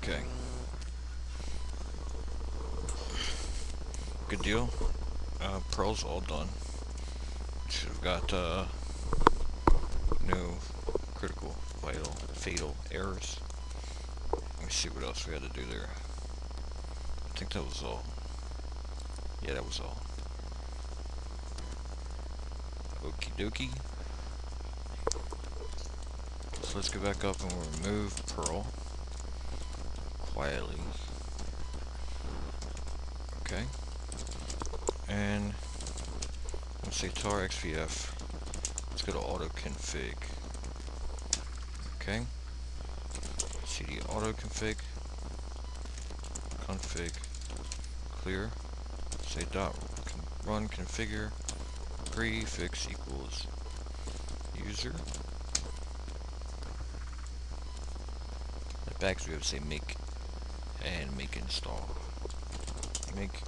Okay, good deal. Pearl's all done. Should have got no critical, vital, fatal errors. Let me see what else we had to do there. I think that was all. Yeah, that was all. Okie dokie. So let's go back up and we'll remove Pearl quietly. Okay. And let's say tar xvf. Let's go to auto config. Okay. cd auto config. Config clear. Say dot run configure prefix equals user. At back we have to say make and make install. Make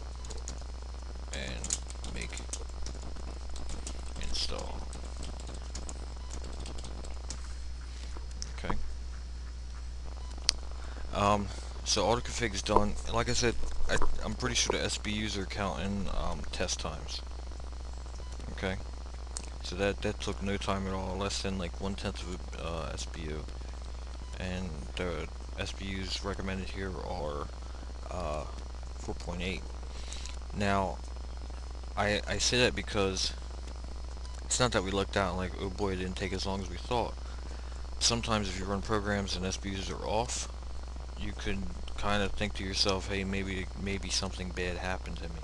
and make install. Okay. So autoconfig is done. And like I said, I'm pretty sure the SBUs are counting test times. Okay. So that took no time at all, less than like 1/10 of a SBU. And the SBUs recommended here are 4.8. Now, I say that because it's not that we looked out and like, oh boy, it didn't take as long as we thought. Sometimes if you run programs and SBUs are off, you could kind of think to yourself, hey, maybe something bad happened to me,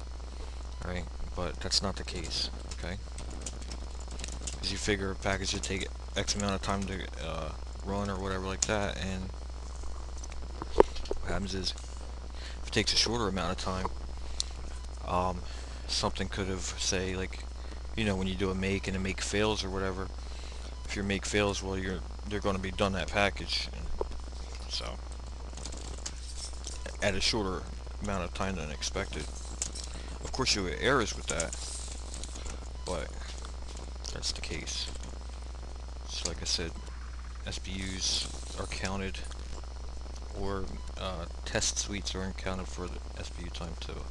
right? But that's not the case, okay? Because you figure a package should take X amount of time to run or whatever like that, and what happens is, if it takes a shorter amount of time, something could have, say, like, you know, when you do a make and a make fails or whatever, if your make fails, well, they're going to be done that package, and so at a shorter amount of time than expected. Of course, you get errors with that, but that's the case. So, like I said, SBUs are counted, or test suites are counted for the SBU time too.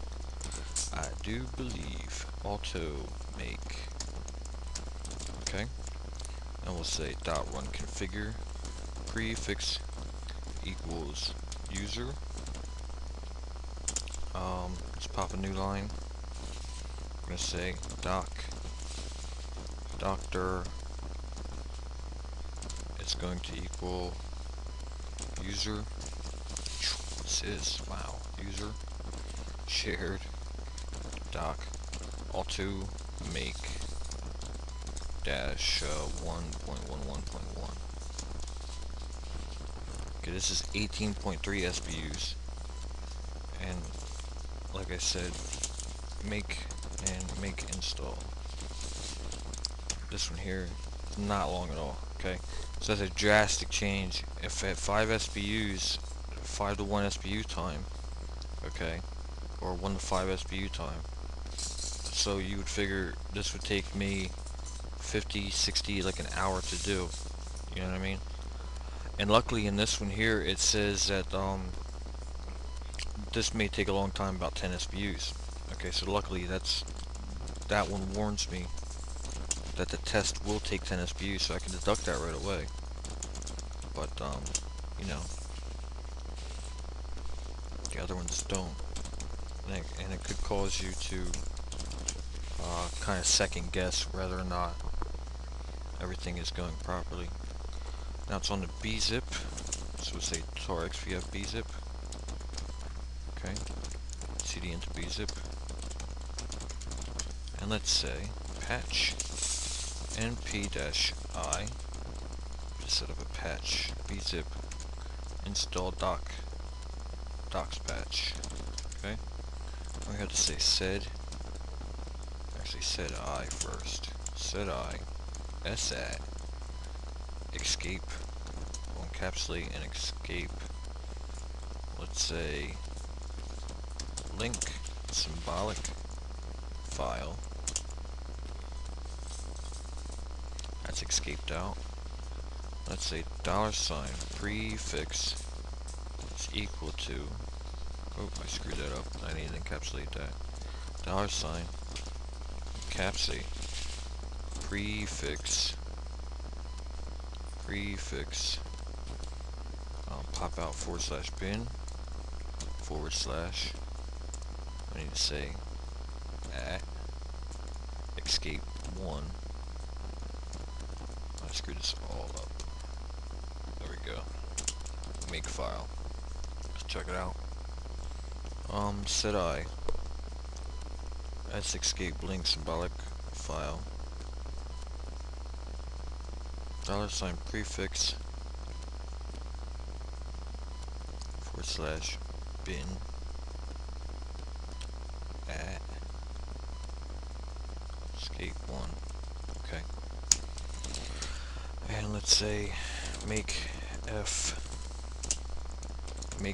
I do believe auto make. Okay, and we'll say dot run configure prefix equals user. Let's pop a new line. I'm gonna say doctor is going to equal user. This is, wow, user shared doc auto make dash 1.11.1. Okay, this is 18.3 SBUs, and like I said, make and make install. This one here is not long at all. Okay, so that's a drastic change. If at 5 SBUs, 5 to 1 SBU time, okay, or 1 to 5 SBU time, so you would figure this would take me 50, 60, like an hour to do. You know what I mean? And luckily in this one here, it says that this may take a long time, about 10 SBUs. Okay, so luckily that one warns me that the test will take 10 SBUs, so I can deduct that right away. But you know, the other ones don't, and it could cause you to kind of second guess whether or not everything is going properly. Now it's on the bzip, so we'll say tar xvf bzip. Okay, cd into bzip, and let's say patch np-i, just set up a patch bzip install docs patch. Okay, we have to say sed, actually sed I first, sed I sat escape, we'll encapsulate and escape, let's say link symbolic file, that's escaped out. Let's say $prefix is equal to, oh, I screwed that up, I need to encapsulate that, $, encapsulate, prefix, pop out /bin, / I need to say, at, escape 1, I screwed this all up, there we go, make file, let's check it out, set I, that's escape link symbolic file, $ prefix, / bin, at, escape 1, okay, and let's say make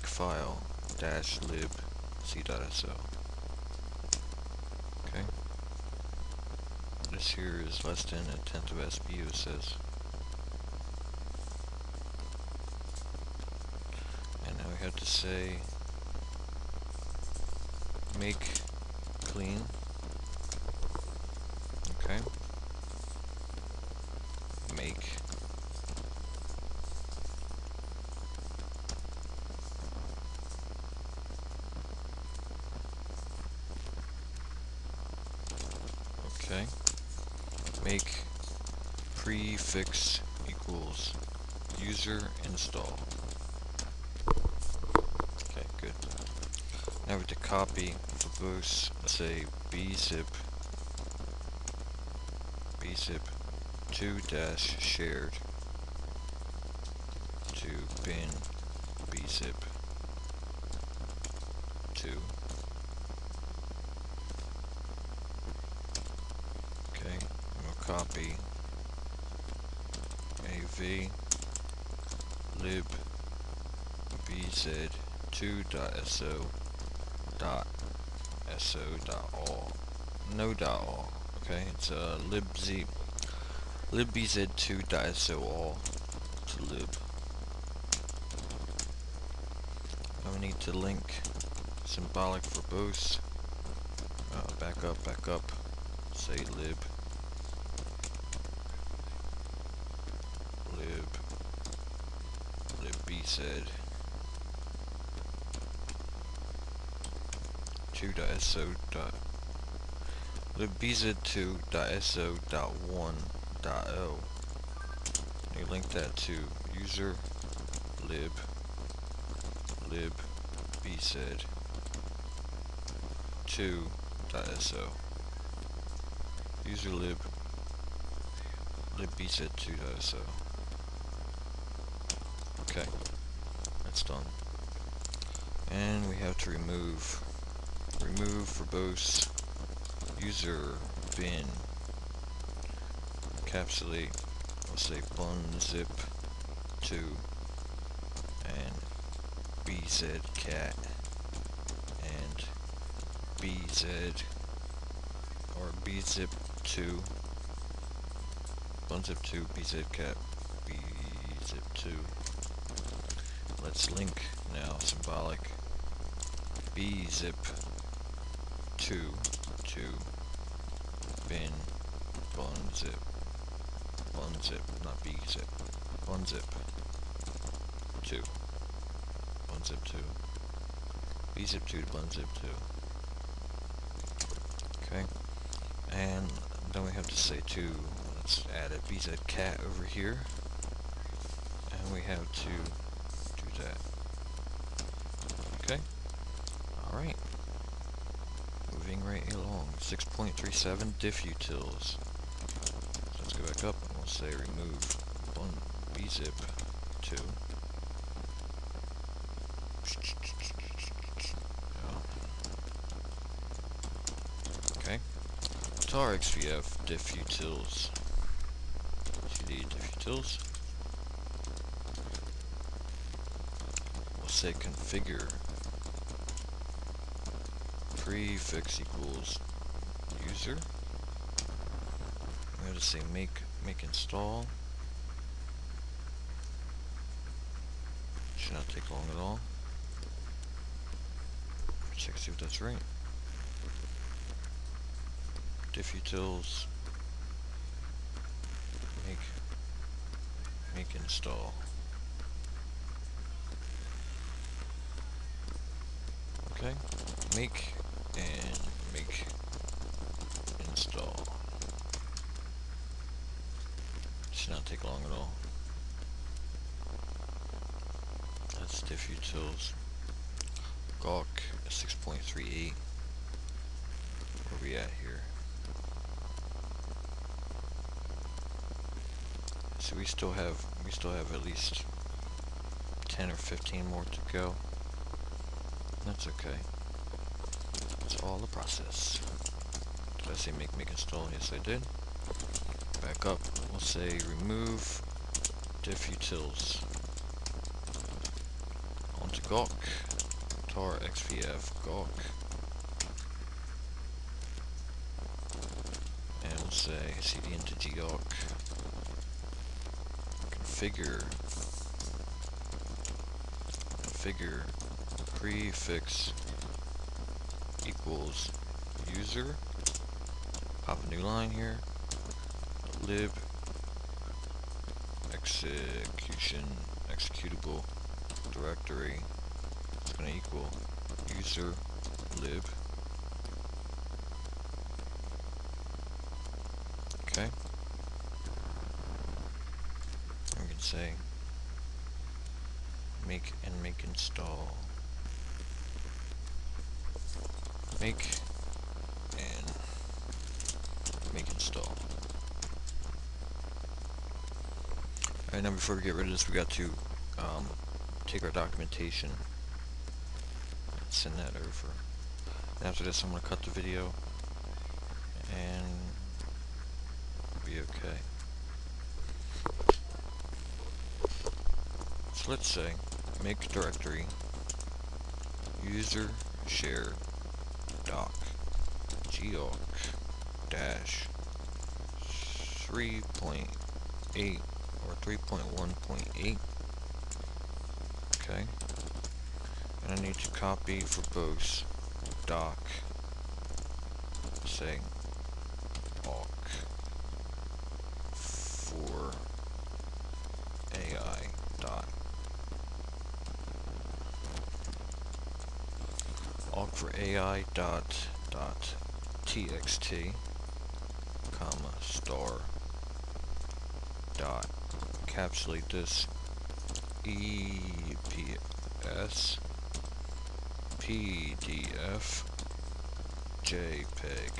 file -lib c.so, okay, this here is less than 1/10 of SPU, it says, and now we have to say make clean, okay, make okay, make prefix equals user install, okay, good. Now we have to copy verbose, let's say bzip 2-shared to bin bzip 2. Okay, and we'll copy av lib bz 2.so.all, no .all, okay, it's libbz2.so all to lib. Now we need to link symbolic verbose, back up, say lib bz 2.so libbz2.so.1.o. You link that to user lib bz 2.so, user lib bz 2.so. Okay, that's done. And we have to remove verbose user bin encapsulate, let's say bunzip 2 and bzcat and bz or bzip 2 bunzip 2 bzcat bzip 2. Let's link now symbolic bzip 2 to bin bunzip, not bzip, bunzip 2, bunzip 2, bzip 2 to bunzip 2. Okay, and then we have to say let's add a bzcat over here, and we have to do that. Okay, alright. Moving right along. 6.37 diffutils. So let's go back up and we'll say remove bzip 2. Okay. Tar xvf diffutils. cd diffutils. We'll say configure prefix equals user. We have to say make install. Should not take long at all. check see if that's right. Diffutils. Make install. Okay. Make install. Should not take long at all. That's diffutils. Gawk 6.38. Where we at here? So we still have at least 10 or 15 more to go. That's okay. It's all a process. Did I say make install? Yes, I did. Back up. We'll say remove diffutils onto Gawk. tar xpf Gawk. And we'll say cd into gawk. Configure prefix equals user. Pop a new line here. Lib executable directory is going to equal user lib. Okay. And we can say make install. Make install. Alright, now before we get rid of this, we got to take our documentation and send that over. And after this, I'm going to cut the video and be okay. So let's say make directory user share doc gawk dash 3.8 or 3.1.8. Okay, and I need to copy for both doc, say awk for AI dot awk for AI dot txt comma star dot encapsulate this EPS PDF JPEG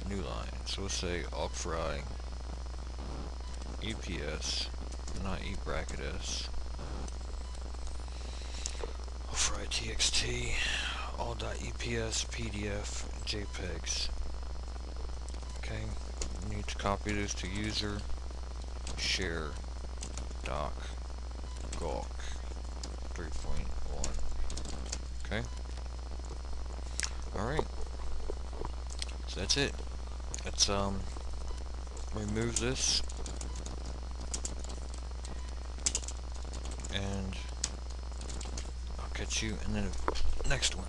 new line. So we'll say awk for I EPS, not E bracket S, awk for I TXT all dot EPS PDF JPEGs. Okay, we need to copy this to user share doc gawk 3.1. Okay. Alright. So that's it. Let's remove this and I'll catch you in the next one.